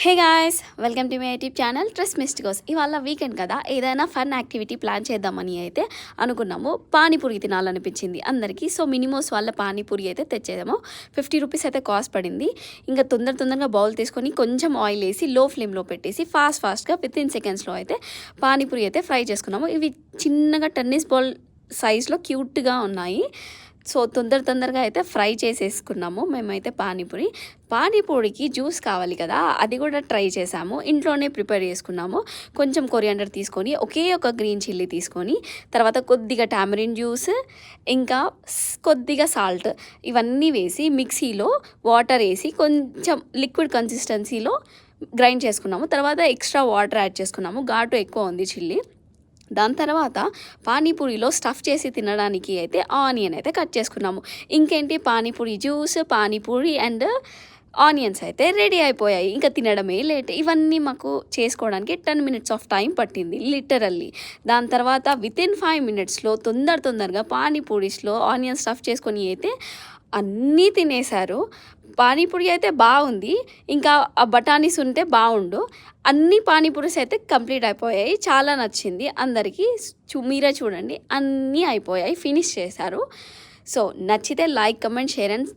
Hey guys, welcome to my YouTube channel trust Mysticos. ఇవాళ weekend కదా, ఏదైనా fun activity plan చేద్దామని అయితే అనుకున్నాము. పానీపూరి తినాలనిపించింది అందరికీ. సో మినిమోస్ వాళ్ళ పానీపూరి అయితే తెచ్చేదాము. 50 రూపీస్ అయితే కాస్ట్ పడింది. ఇంకా తొందరగా బౌల్ తీసుకొని కొంచెం ఆయిల్ వేసి లో ఫ్లేమ్లో పెట్టేసి ఫాస్ట్గా వితిన్ సెకండ్స్లో అయితే పానీపూరి అయితే ఫ్రై చేసుకున్నాము. ఇవి చిన్నగా టెన్నిస్ బాల్ సైజ్లో క్యూట్గా ఉన్నాయి. సో తొందరగా అయితే ఫ్రై చేసేసుకున్నాము మేమైతే పానీపూరికి జ్యూస్ కావాలి కదా, అది కూడా ట్రై చేసాము. ఇంట్లోనే ప్రిపేర్ చేసుకున్నాము. కొంచెం కొరియాండర్ తీసుకొని, ఒకే ఒక గ్రీన్ చిల్లీ తీసుకొని, తర్వాత కొద్దిగా టామరిన్ జ్యూస్, ఇంకా కొద్దిగా సాల్ట్, ఇవన్నీ వేసి మిక్సీలో వాటర్ వేసి కొంచెం లిక్విడ్ కన్సిస్టెన్సీలో గ్రైండ్ చేసుకున్నాము. తర్వాత ఎక్స్ట్రా వాటర్ యాడ్ చేసుకున్నాము. ఘాటు ఎక్కువ ఉంది చిల్లీ. దాని తర్వాత పానీపూరిలో స్టఫ్ చేసి తినడానికి అయితే ఆనియన్ అయితే కట్ చేసుకున్నాము. ఇంకేంటి, panipuri juice, panipuri and onions అయితే రెడీ అయిపోయాయి. ఇంకా తినడమే లేట్. ఇవన్నీ మాకు చేసుకోవడానికి 10 minutes ఆఫ్ టైం పట్టింది లిటరల్లీ. దాని తర్వాత వితిన్ 5 minutesలో తొందరగా పానీపూరీస్లో ఆనియన్ స్టఫ్ చేసుకొని అయితే అన్నీ తినేశారు. పానీపూరి అయితే బాగుంది, ఇంకా ఆ బఠానీస్ ఉంటే బాగుండు. అన్ని పానీపూరీస్ అయితే కంప్లీట్ అయిపోయాయి. చాలా నచ్చింది అందరికీ. మీరే చూడండి, అన్నీ అయిపోయాయి, ఫినిష్ చేశారు. సో నచ్చితే లైక్, కమెంట్, షేర్ అండ్